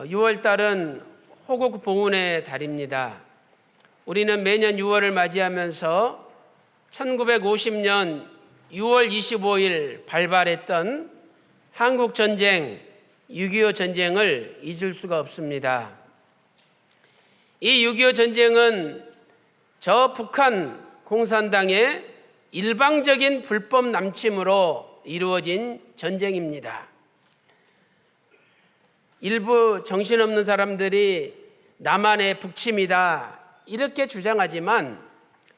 6월 달은 호국 봉훈의 달입니다. 우리는 매년 6월을 맞이하면서 1950년 6월 25일 발발했던 한국전쟁, 6.25 전쟁을 잊을 수가 없습니다. 이 6.25 전쟁은 저 북한 공산당의 일방적인 불법 남침으로 이루어진 전쟁입니다. 일부 정신없는 사람들이 남한의 북침이다 이렇게 주장하지만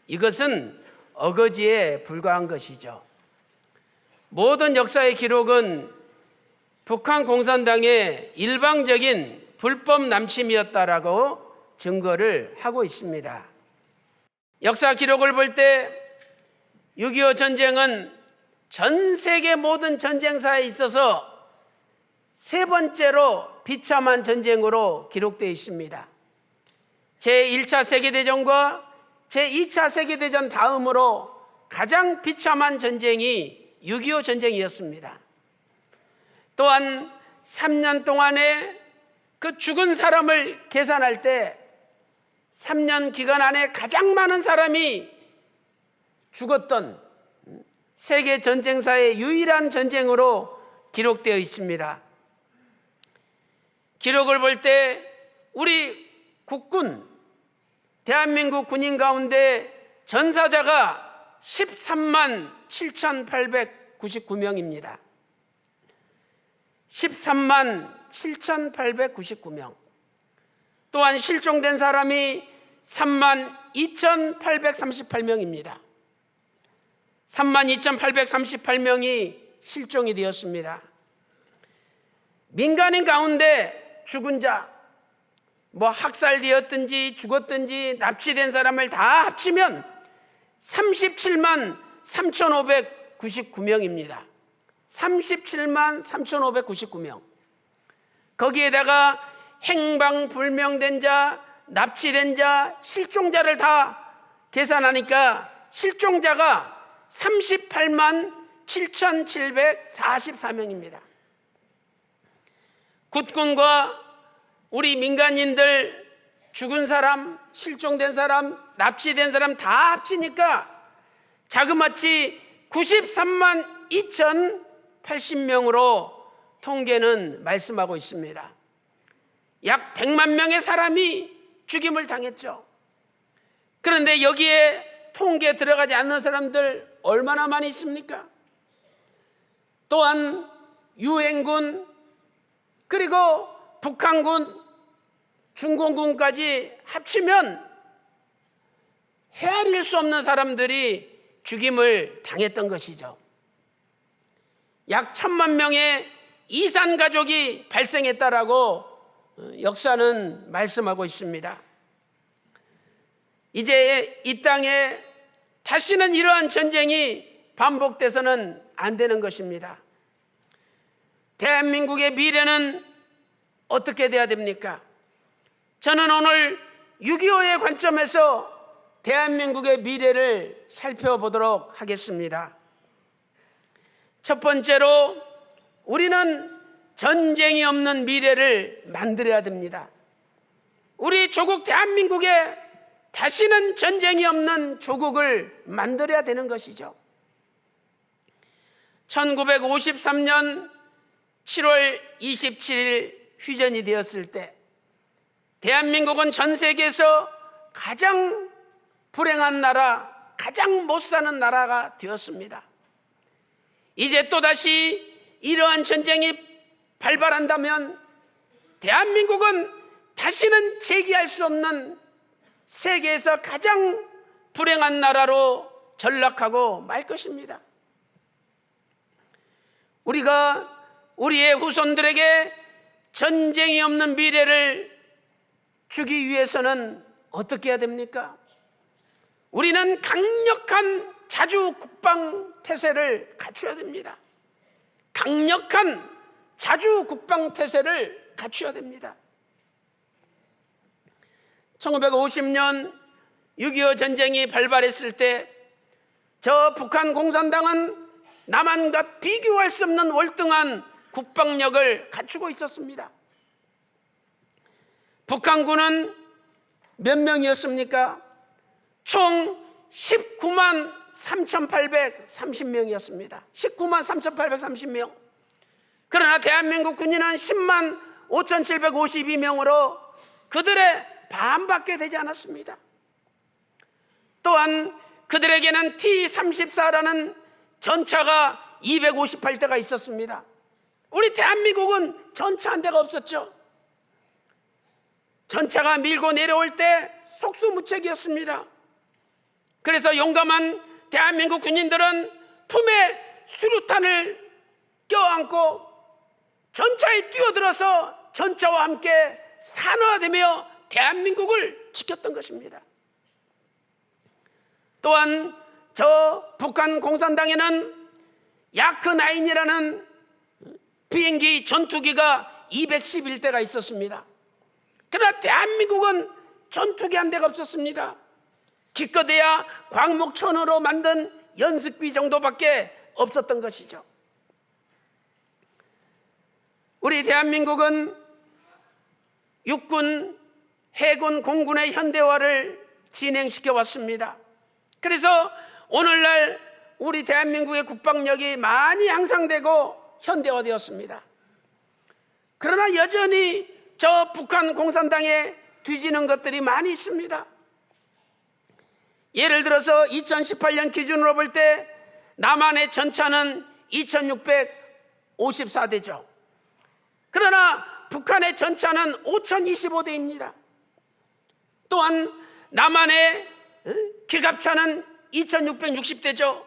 이것은 어거지에 불과한 것이죠. 모든 역사의 기록은 북한 공산당의 일방적인 불법 남침이었다라고 증거를 하고 있습니다. 역사 기록을 볼 때 6.25 전쟁은 전 세계 모든 전쟁사에 있어서 세 번째로 비참한 전쟁으로 기록되어 있습니다. 제1차 세계대전과 제2차 세계대전 다음으로 가장 비참한 전쟁이 6.25 전쟁이었습니다. 또한 3년 동안에 그 죽은 사람을 계산할 때 3년 기간 안에 가장 많은 사람이 죽었던 세계 전쟁사의 유일한 전쟁으로 기록되어 있습니다. 기록을 볼 때 우리 국군, 대한민국 군인 가운데 전사자가 13만 7,899명입니다. 13만 7,899명. 또한 실종된 사람이 3만 2,838명입니다. 3만 2,838명이 실종이 되었습니다. 민간인 가운데 죽은 자, 학살되었든지 죽었든지 납치된 사람을 다 합치면 37만 3,599명입니다. 37만 3,599명. 거기에다가 행방불명된 자, 납치된 자, 실종자를 다 계산하니까 실종자가 38만 7,744명입니다. 국군과 우리 민간인들 죽은 사람, 실종된 사람, 납치된 사람 다 합치니까 자그마치 93만 2,080명으로 통계는 말씀하고 있습니다. 약 100만 명의 사람이 죽임을 당했죠. 그런데 여기에 통계에 들어가지 않는 사람들 얼마나 많이 있습니까? 또한 유엔군, 그리고 북한군, 중공군까지 합치면 헤아릴 수 없는 사람들이 죽임을 당했던 것이죠. 약 1,000만 명의 이산 가족이 발생했다라고 역사는 말씀하고 있습니다. 이제 이 땅에 다시는 이러한 전쟁이 반복돼서는 안 되는 것입니다. 대한민국의 미래는 어떻게 돼야 됩니까? 저는 오늘 6.25의 관점에서 대한민국의 미래를 살펴보도록 하겠습니다. 첫 번째로 우리는 전쟁이 없는 미래를 만들어야 됩니다. 우리 조국 대한민국에 다시는 전쟁이 없는 조국을 만들어야 되는 것이죠. 1953년 7월 27일 휴전이 되었을 때 대한민국은 전 세계에서 가장 불행한 나라, 가장 못 사는 나라가 되었습니다. 이제 또다시 이러한 전쟁이 발발한다면 대한민국은 다시는 재기할 수 없는 세계에서 가장 불행한 나라로 전락하고 말 것입니다. 우리가 우리의 후손들에게 전쟁이 없는 미래를 주기 위해서는 어떻게 해야 됩니까? 우리는 강력한 자주 국방 태세를 갖춰야 됩니다. 강력한 자주 국방 태세를 갖춰야 됩니다. 1950년 6.25 전쟁이 발발했을 때 저 북한 공산당은 남한과 비교할 수 없는 월등한 국방력을 갖추고 있었습니다. 북한군은 몇 명이었습니까? 총 19만 3,830명이었습니다. 19만 3,830명. 그러나 대한민국 군인은 10만 5,752명으로 그들의 반밖에 되지 않았습니다. 또한 그들에게는 T-34라는 전차가 258대가 있었습니다. 우리 대한민국은 전차 한 대가 없었죠. 전차가 밀고 내려올 때 속수무책이었습니다. 그래서 용감한 대한민국 군인들은 품에 수류탄을 껴안고 전차에 뛰어들어서 전차와 함께 산화되며 대한민국을 지켰던 것입니다. 또한 저 북한 공산당에는 야크9이라는 비행기 전투기가 211대가 있었습니다. 그러나 대한민국은 전투기 한 대가 없었습니다. 기껏해야 광목천으로 만든 연습기 정도밖에 없었던 것이죠. 우리 대한민국은 육군, 해군, 공군의 현대화를 진행시켜 왔습니다. 그래서 오늘날 우리 대한민국의 국방력이 많이 향상되고 현대화되었습니다. 그러나 여전히 저 북한 공산당에 뒤지는 것들이 많이 있습니다. 예를 들어서 2018년 기준으로 볼 때 남한의 전차는 2,654대죠. 그러나 북한의 전차는 5,025대입니다. 또한 남한의 기갑차는 2,660대죠.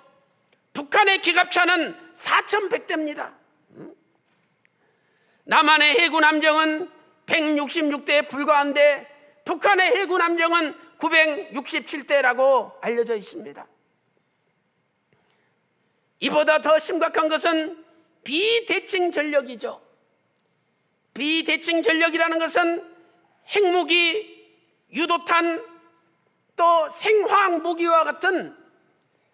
북한의 기갑차는 4,100대입니다. 남한의 해군 함정은 166대에 불과한데 북한의 해군 함정은 967대라고 알려져 있습니다. 이보다 더 심각한 것은 비대칭 전력이죠. 비대칭 전력이라는 것은 핵무기, 유도탄, 또 생화학 무기와 같은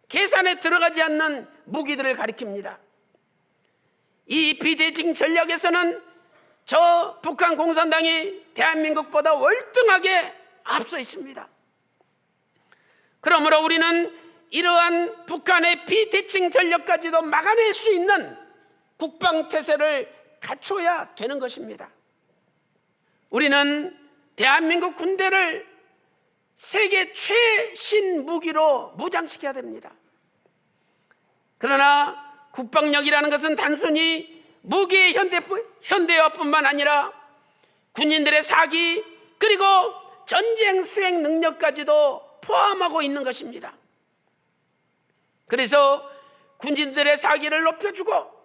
계산에 들어가지 않는 무기들을 가리킵니다. 이 비대칭 전력에서는 저 북한 공산당이 대한민국보다 월등하게 앞서 있습니다. 그러므로 우리는 이러한 북한의 비대칭 전력까지도 막아낼 수 있는 국방태세를 갖춰야 되는 것입니다. 우리는 대한민국 군대를 세계 최신 무기로 무장시켜야 됩니다. 그러나 국방력이라는 것은 단순히 무기의 현대화뿐만 아니라 군인들의 사기 그리고 전쟁 수행 능력까지도 포함하고 있는 것입니다. 그래서 군인들의 사기를 높여주고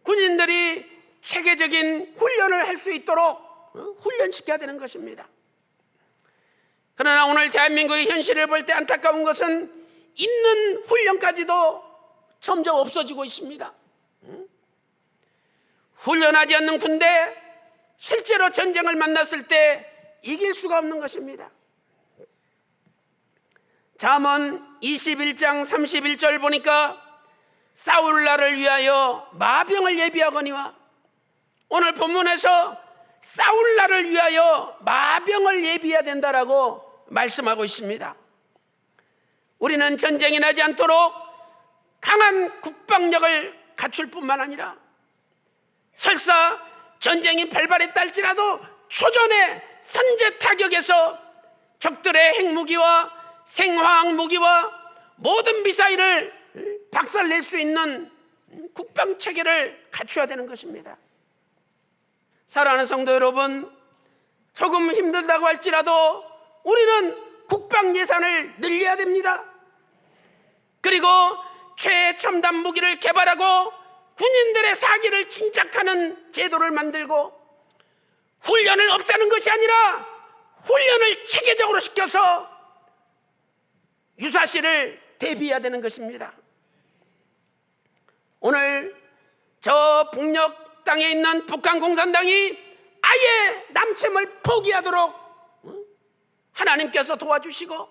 군인들이 체계적인 훈련을 할 수 있도록 훈련시켜야 되는 것입니다. 그러나 오늘 대한민국의 현실을 볼 때 안타까운 것은 있는 훈련까지도 점점 없어지고 있습니다. 훈련하지 않는 군대, 실제로 전쟁을 만났을 때 이길 수가 없는 것입니다. 잠언 21장 31절 보니까 싸울 날을 위하여 마병을 예비하거니와, 오늘 본문에서 싸울 날을 위하여 마병을 예비해야 된다라고 말씀하고 있습니다. 우리는 전쟁이 나지 않도록 강한 국방력을 갖출 뿐만 아니라 설사 전쟁이 발발했다 할지라도 초전의 선제 타격에서 적들의 핵무기와 생화학 무기와 모든 미사일을 박살낼 수 있는 국방체계를 갖춰야 되는 것입니다. 사랑하는 성도 여러분, 조금 힘들다고 할지라도 우리는 국방 예산을 늘려야 됩니다. 그리고 최첨단 무기를 개발하고 군인들의 사기를 진작하는 제도를 만들고 훈련을 없애는 것이 아니라 훈련을 체계적으로 시켜서 유사시를 대비해야 되는 것입니다. 오늘 저 북녘 땅에 있는 북한 공산당이 아예 남침을 포기하도록 하나님께서 도와주시고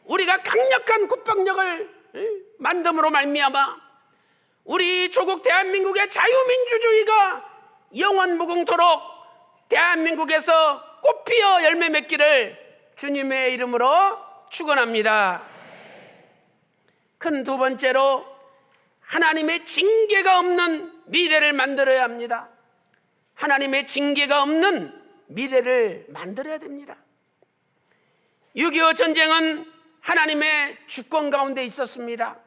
우리가 강력한 국방력을 만듦으로 말미암아 우리 조국 대한민국의 자유민주주의가 영원 무궁토록 대한민국에서 꽃피어 열매 맺기를 주님의 이름으로 축원합니다. 큰 두 번째로 하나님의 징계가 없는 미래를 만들어야 합니다. 하나님의 징계가 없는 미래를 만들어야 됩니다. 6.25 전쟁은 하나님의 주권 가운데 있었습니다.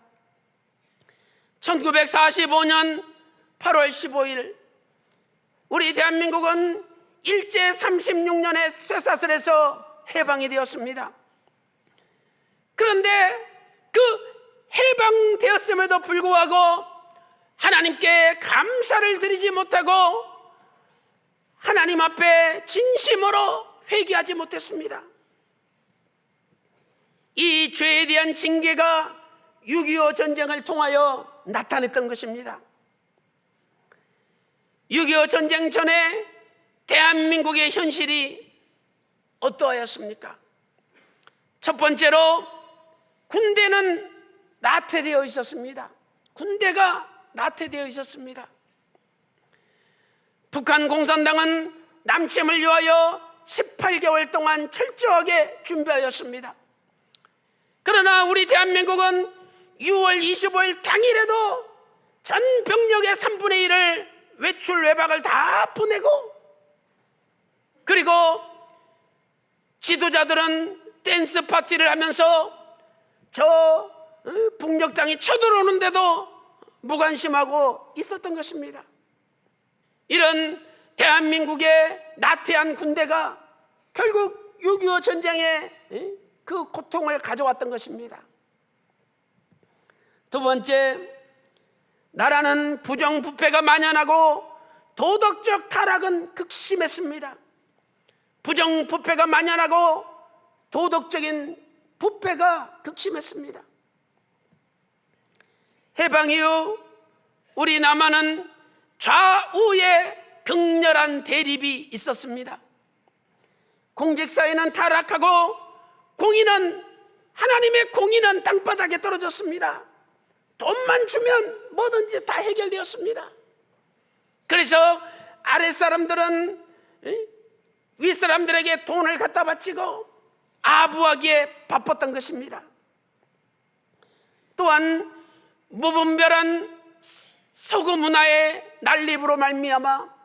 1945년 8월 15일 우리 대한민국은 일제 36년의 쇠사슬에서 해방이 되었습니다. 그런데 그 해방되었음에도 불구하고 하나님께 감사를 드리지 못하고 하나님 앞에 진심으로 회개하지 못했습니다. 이 죄에 대한 징계가 6.25 전쟁을 통하여 나타냈던 것입니다. 6.25 전쟁 전에 대한민국의 현실이 어떠하였습니까? 첫 번째로 군대는 나태되어 있었습니다. 군대가 나태되어 있었습니다. 북한 공산당은 남침을 위하여 18개월 동안 철저하게 준비하였습니다. 그러나 우리 대한민국은 6월 25일 당일에도 전 병력의 3분의 1을 외출 외박을 다 보내고, 그리고 지도자들은 댄스 파티를 하면서 저 북녘 땅이 쳐들어오는데도 무관심하고 있었던 것입니다. 이런 대한민국의 나태한 군대가 결국 6.25 전쟁의 그 고통을 가져왔던 것입니다. 두 번째, 나라는 부정부패가 만연하고 도덕적 타락은 극심했습니다. 부정부패가 만연하고 도덕적인 부패가 극심했습니다. 해방 이후 우리 남한은 좌우의 극렬한 대립이 있었습니다. 공직사회는 타락하고 공인은, 하나님의 공인은 땅바닥에 떨어졌습니다. 돈만 주면 뭐든지 다 해결되었습니다. 그래서 아랫사람들은 윗사람들에게 돈을 갖다 바치고 아부하기에 바빴던 것입니다. 또한 무분별한 서구 문화의 난립으로 말미암아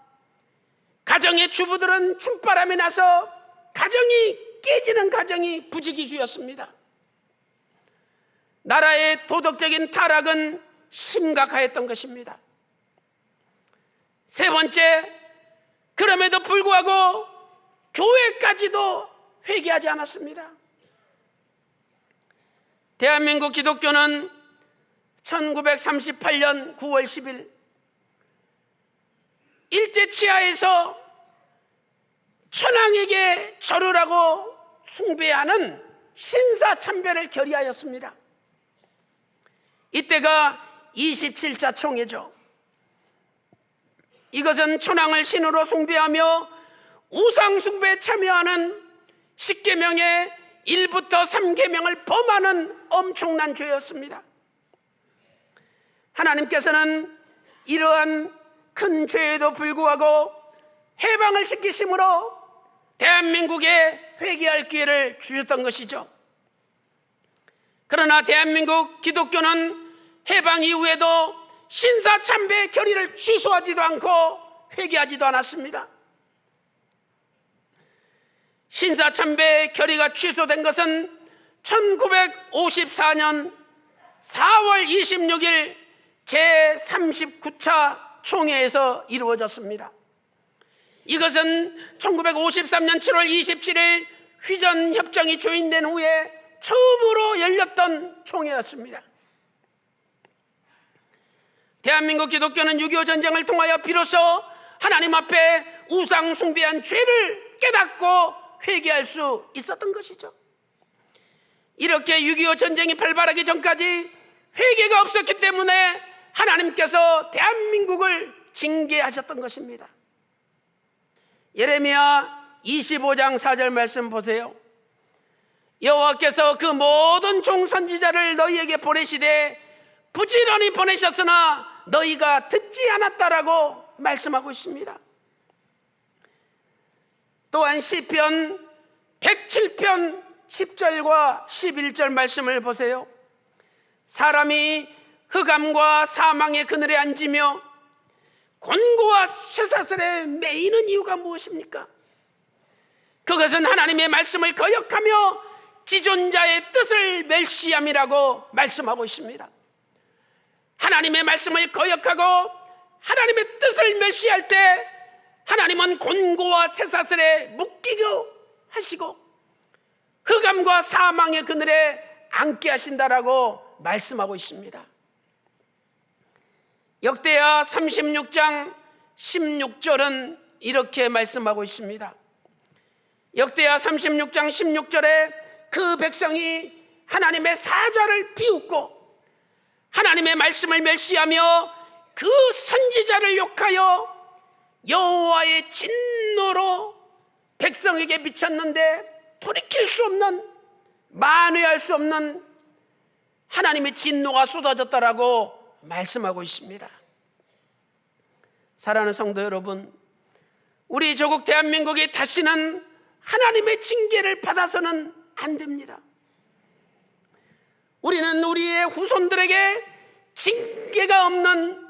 가정의 주부들은 춤바람이 나서 가정이 깨지는 가정이 부지기수였습니다. 나라의 도덕적인 타락은 심각하였던 것입니다. 세 번째, 그럼에도 불구하고 교회까지도 회개하지 않았습니다. 대한민국 기독교는 1938년 9월 10일 일제 치하에서 천황에게 절을 숭배하는 신사참배를 결의하였습니다. 이때가 27차 총회죠. 이것은 천황을 신으로 숭배하며 우상숭배에 참여하는 10계명의 1부터 3계명을 범하는 엄청난 죄였습니다. 하나님께서는 이러한 큰 죄에도 불구하고 해방을 시키심으로 대한민국에 회개할 기회를 주셨던 것이죠. 그러나 대한민국 기독교는 해방 이후에도 신사참배의 결의를 취소하지도 않고 회개하지도 않았습니다. 신사참배의 결의가 취소된 것은 1954년 4월 26일 제39차 총회에서 이루어졌습니다. 이것은 1953년 7월 27일 휘전협정이 조인된 후에 처음으로 열렸던 총회였습니다. 대한민국 기독교는 6.25 전쟁을 통하여 비로소 하나님 앞에 우상 숭배한 죄를 깨닫고 회개할 수 있었던 것이죠. 이렇게 6.25 전쟁이 발발하기 전까지 회개가 없었기 때문에 하나님께서 대한민국을 징계하셨던 것입니다. 예레미야 25장 4절 말씀 보세요. 여호와께서 그 모든 종선지자를 너희에게 보내시되 부지런히 보내셨으나 너희가 듣지 않았다라고 말씀하고 있습니다. 또한 시편 107편 10절과 11절 말씀을 보세요. 사람이 흑암과 사망의 그늘에 앉으며 곤고와 쇠사슬에 매이는 이유가 무엇입니까? 그것은 하나님의 말씀을 거역하며 지존자의 뜻을 멸시함이라고 말씀하고 있습니다. 하나님의 말씀을 거역하고 하나님의 뜻을 멸시할 때 하나님은 곤고와 쇠사슬에 묶이고 하시고 흑암과 사망의 그늘에 앉게 하신다라고 말씀하고 있습니다. 역대하 36장 16절은 이렇게 말씀하고 있습니다. 역대하 36장 16절에 그 백성이 하나님의 사자를 비웃고 하나님의 말씀을 멸시하며 그 선지자를 욕하여 여호와의 진노로 백성에게 미쳤는데 돌이킬 수 없는, 만회할 수 없는 하나님의 진노가 쏟아졌다라고 말씀하고 있습니다. 사랑하는 성도 여러분, 우리 조국 대한민국이 다시는 하나님의 징계를 받아서는 안 됩니다. 우리는 우리의 후손들에게 징계가 없는,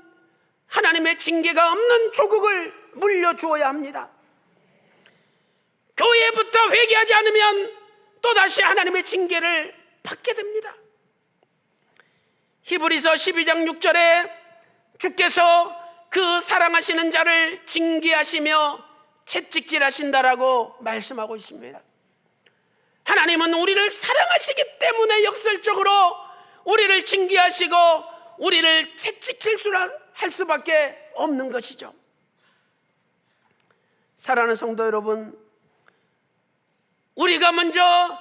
하나님의 징계가 없는 조국을 물려주어야 합니다. 교회부터 회개하지 않으면 또다시 하나님의 징계를 받게 됩니다. 히브리서 12장 6절에 주께서 그 사랑하시는 자를 징계하시며 채찍질하신다라고 말씀하고 있습니다. 하나님은 우리를 사랑하시기 때문에 역설적으로 우리를 징계하시고 우리를 채찍질 수밖에 없는 것이죠. 사랑하는 성도 여러분, 우리가 먼저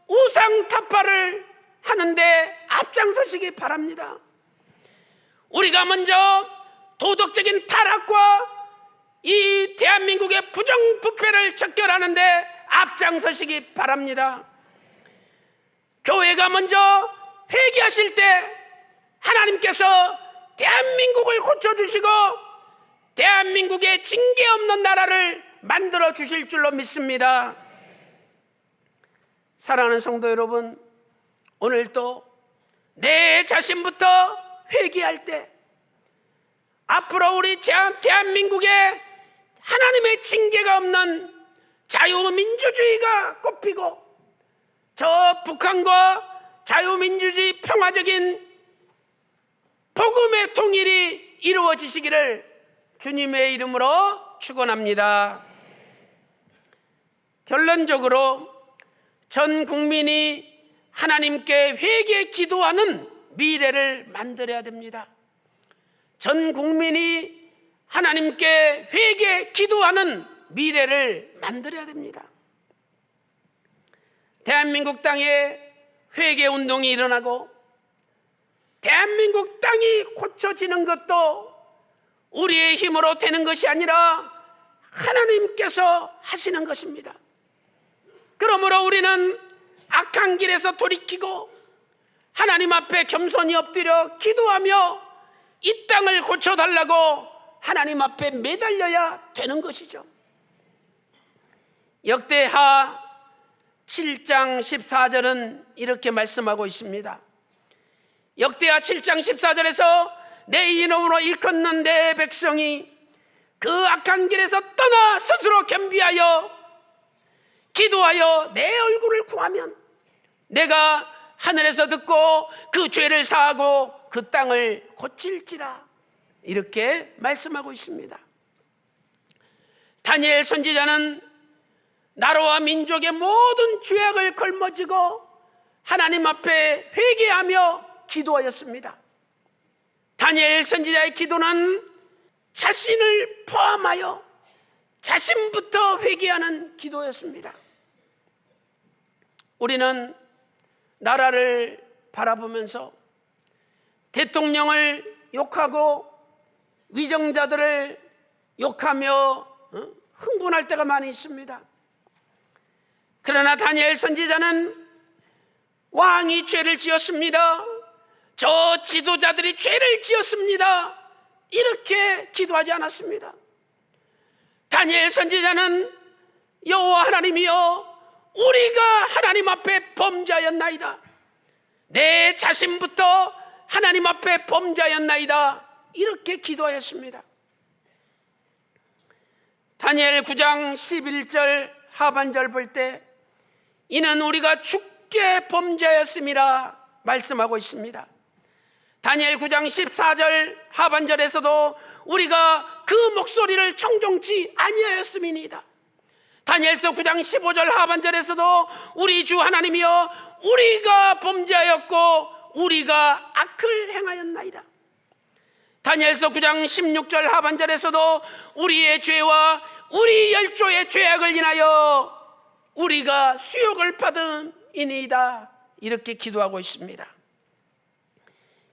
우상 타파를 하는데 앞장서시기 바랍니다. 우리가 먼저 도덕적인 타락과 이 대한민국의 부정부패를 척결하는데 앞장서시기 바랍니다. 교회가 먼저 회개하실 때 하나님께서 대한민국을 고쳐주시고 대한민국의 징계 없는 나라를 만들어 주실 줄로 믿습니다. 사랑하는 성도 여러분, 오늘도 내 자신부터 회개할 때 앞으로 우리 대한민국에 하나님의 징계가 없는 자유민주주의가 꽃피고 저 북한과 자유민주주의 평화적인 복음의 통일이 이루어지시기를 주님의 이름으로 축원합니다. 결론적으로 전 국민이 하나님께 회개 기도하는 미래를 만들어야 됩니다. 전 국민이 하나님께 회개 기도하는 미래를 만들어야 됩니다. 대한민국 땅에 회개 운동이 일어나고 대한민국 땅이 고쳐지는 것도 우리의 힘으로 되는 것이 아니라 하나님께서 하시는 것입니다. 그러므로 우리는 악한 길에서 돌이키고 하나님 앞에 겸손히 엎드려 기도하며 이 땅을 고쳐달라고 하나님 앞에 매달려야 되는 것이죠. 역대하 7장 14절은 이렇게 말씀하고 있습니다. 역대하 7장 14절에서 내 이름으로 일컫는 내 백성이 그 악한 길에서 떠나 스스로 겸비하여 기도하여 내 얼굴을 구하면 내가 하늘에서 듣고 그 죄를 사하고 그 땅을 고칠지라, 이렇게 말씀하고 있습니다. 다니엘 선지자는 나라와 민족의 모든 죄악을 걸머지고 하나님 앞에 회개하며 기도하였습니다. 다니엘 선지자의 기도는 자신을 포함하여 자신부터 회개하는 기도였습니다. 우리는 나라를 바라보면서 대통령을 욕하고 위정자들을 욕하며 흥분할 때가 많이 있습니다. 그러나 다니엘 선지자는 왕이 죄를 지었습니다, 저 지도자들이 죄를 지었습니다, 이렇게 기도하지 않았습니다. 다니엘 선지자는 여호와 하나님이여, 우리가 하나님 앞에 범죄하였나이다. 내 자신부터 하나님 앞에 범죄하였나이다. 이렇게 기도하였습니다. 다니엘 9장 11절 하반절 볼 때 이는 우리가 주께 범죄하였음이라 말씀하고 있습니다. 다니엘 9장 14절 하반절에서도 우리가 그 목소리를 청종치 아니하였음이니이다. 다니엘서 9장 15절 하반절에서도 우리 주 하나님이여, 우리가 범죄하였고 우리가 악을 행하였나이다. 다니엘서 9장 16절 하반절에서도 우리의 죄와 우리 열조의 죄악을 인하여 우리가 수욕을 받음이니이다. 이렇게 기도하고 있습니다.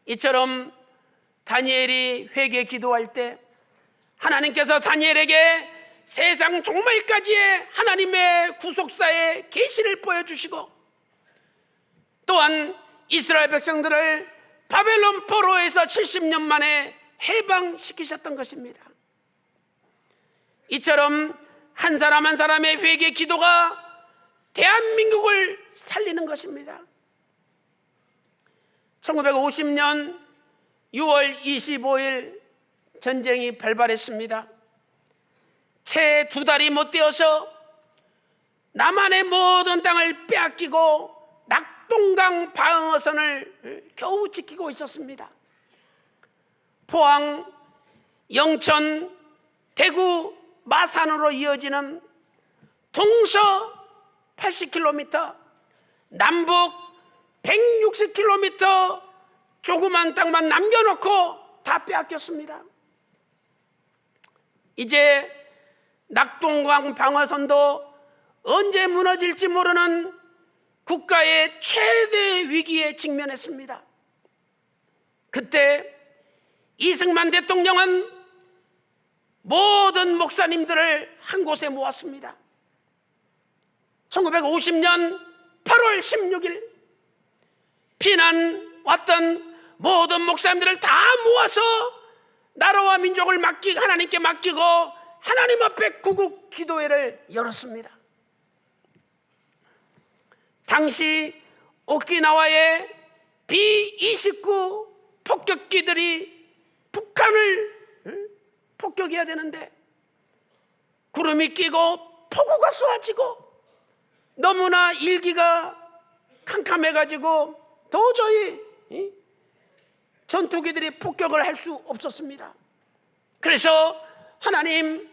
이처럼 다니엘이 회개 기도할 때 하나님께서 다니엘에게 세상 종말까지의 하나님의 구속사의 계시를 보여주시고, 또한 이스라엘 백성들을 바벨론 포로에서 70년 만에 해방시키셨던 것입니다. 이처럼 한 사람 한 사람의 회개 기도가 대한민국을 살리는 것입니다. 1950년 6월 25일 전쟁이 발발했습니다. 채 2달이 못 되어서 남한의 모든 땅을 빼앗기고 낙동강 방어선을 겨우 지키고 있었습니다. 포항, 영천, 대구, 마산으로 이어지는 동서 80km, 남북 160km 조그만 땅만 남겨놓고 다 빼앗겼습니다. 이제 낙동강 방어선도 언제 무너질지 모르는 국가의 최대 위기에 직면했습니다. 그때 이승만 대통령은 모든 목사님들을 한 곳에 모았습니다. 1950년 8월 16일 피난 왔던 모든 목사님들을 다 모아서 나라와 민족을 하나님께 맡기고 하나님 앞에 구국 기도회를 열었습니다. 당시 오키나와의 B-29 폭격기들이 북한을 폭격해야 되는데 구름이 끼고 폭우가 쏟아지고 너무나 일기가 캄캄해가지고 도저히 전투기들이 폭격을 할 수 없었습니다. 그래서 하나님,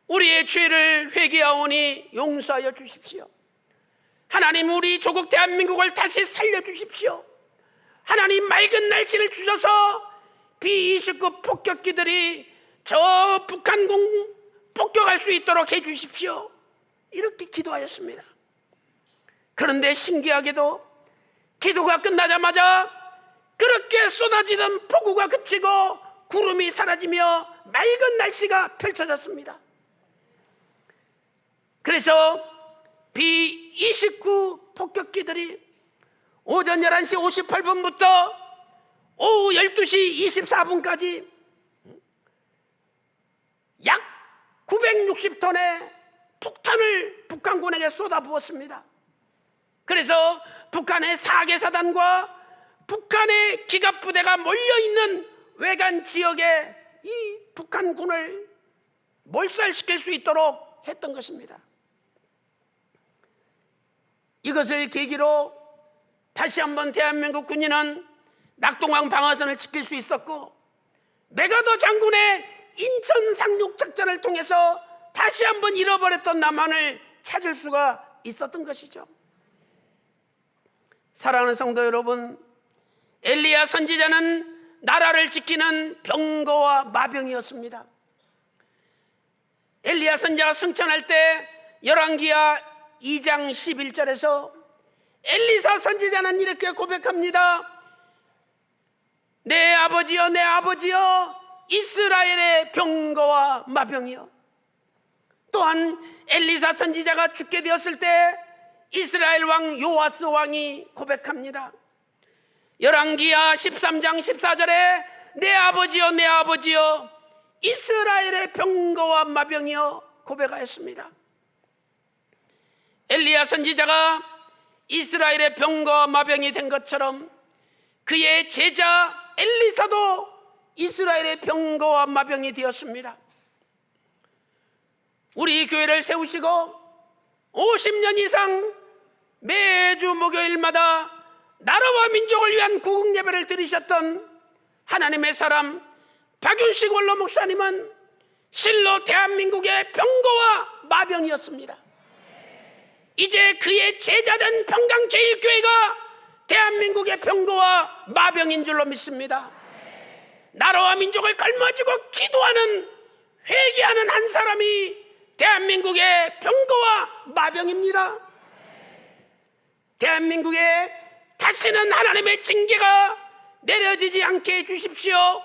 우리의 죄를 회개하오니 용서하여 주십시오. 하나님, 우리 조국 대한민국을 다시 살려주십시오. 하나님, 맑은 날씨를 주셔서 B-29 폭격기들이 저 북한공 폭격할 수 있도록 해주십시오. 이렇게 기도하였습니다. 그런데 신기하게도 기도가 끝나자마자 그렇게 쏟아지던 폭우가 그치고 구름이 사라지며 맑은 날씨가 펼쳐졌습니다. 그래서 B-29 폭격기들이 오전 11시 58분부터 오후 12시 24분까지 약 960톤의 폭탄을 북한군에게 쏟아부었습니다. 그래서 북한의 사계사단과 북한의 기갑부대가 몰려있는 외관 지역에 이 북한군을 몰살시킬 수 있도록 했던 것입니다. 이것을 계기로 다시 한번 대한민국 군인은 낙동강 방어선을 지킬 수 있었고, 메가더 장군의 인천 상륙 작전을 통해서 다시 한번 잃어버렸던 남한을 찾을 수가 있었던 것이죠. 사랑하는 성도 여러분, 엘리야 선지자는 나라를 지키는 병거와 마병이었습니다. 엘리야 선지자가 승천할 때 열왕기하 2장 11절에서 엘리사 선지자는 이렇게 고백합니다. 내 아버지여, 내 아버지여, 이스라엘의 병거와 마병이여. 또한 엘리사 선지자가 죽게 되었을 때 이스라엘 왕 요아스 왕이 고백합니다. 열왕기하 13장 14절에 내 아버지여, 내 아버지여, 이스라엘의 병거와 마병이여 고백하였습니다. 엘리야 선지자가 이스라엘의 병과 마병이 된 것처럼 그의 제자 엘리사도 이스라엘의 병과 마병이 되었습니다. 우리 교회를 세우시고 50년 이상 매주 목요일마다 나라와 민족을 위한 구국 예배를 드리셨던 하나님의 사람 박윤식 원로 목사님은 실로 대한민국의 병거와 마병이었습니다. 이제 그의 제자된 평강제일교회가 대한민국의 병거와 마병인 줄로 믿습니다. 나라와 민족을 걸머쥐고 기도하는, 회개하는 한 사람이 대한민국의 병거와 마병입니다. 대한민국에 다시는 하나님의 징계가 내려지지 않게 해주십시오.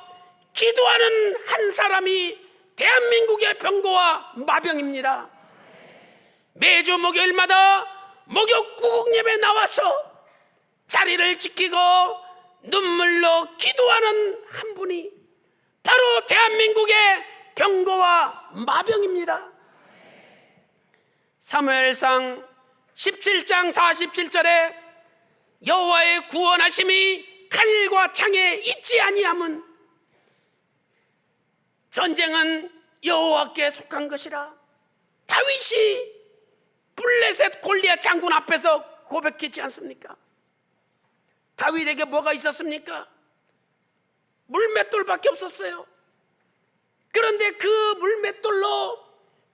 기도하는 한 사람이 대한민국의 병거와 마병입니다. 매주 목요일마다 목욕 구국 예배 나와서 자리를 지키고 눈물로 기도하는 한 분이 바로 대한민국의 병거와 마병입니다. 사무엘상 17장 47절에 여호와의 구원하심이 칼과 창에 있지 아니함은 전쟁은 여호와께 속한 것이라 다윗이 블레셋 골리앗 장군 앞에서 고백했지 않습니까? 다윗에게 뭐가 있었습니까? 물맷돌밖에 없었어요. 그런데 그 물맷돌로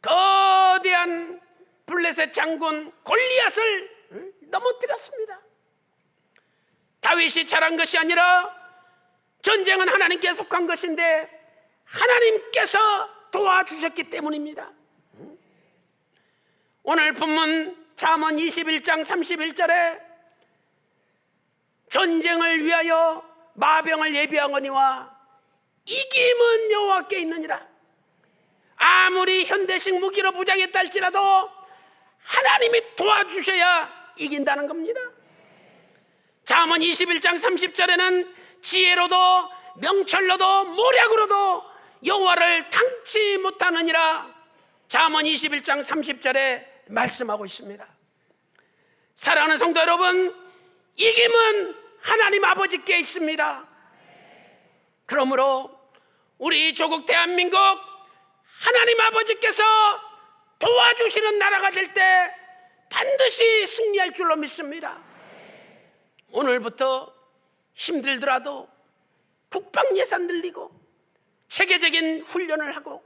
거대한 블레셋 장군 골리앗을 넘어뜨렸습니다. 다윗이 잘한 것이 아니라 전쟁은 하나님께 속한 것인데 하나님께서 도와주셨기 때문입니다. 오늘 본문 잠언 21장 31절에 전쟁을 위하여 마병을 예비하거니와 이김은 여호와께 있느니라. 아무리 현대식 무기로 무장했다 할지라도 하나님이 도와주셔야 이긴다는 겁니다. 잠언 21장 30절에는 지혜로도 명철로도 모략으로도 여호와를 당치 못하느니라. 잠언 21장 30절에 말씀하고 있습니다. 사랑하는 성도 여러분, 이김은 하나님 아버지께 있습니다. 그러므로 우리 조국 대한민국 하나님 아버지께서 도와주시는 나라가 될 때 반드시 승리할 줄로 믿습니다. 오늘부터 힘들더라도 국방 예산 늘리고 체계적인 훈련을 하고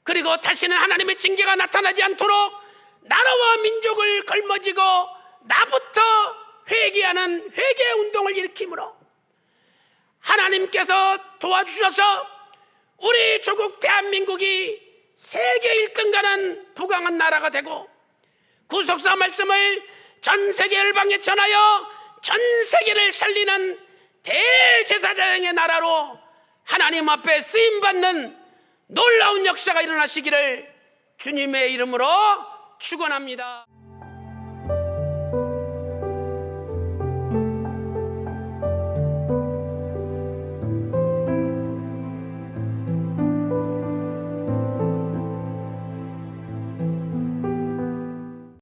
그리고 다시는 하나님의 징계가 나타나지 않도록 나라와 민족을 걸머쥐고 나부터 회개하는 회개 운동을 일으키므로 하나님께서 도와주셔서 우리 조국 대한민국이 세계 1등 가는 부강한 나라가 되고 구속사 말씀을 전 세계 열방에 전하여 전 세계를 살리는 대제사장의 나라로 하나님 앞에 쓰임받는 놀라운 역사가 일어나시기를 주님의 이름으로 축원합니다.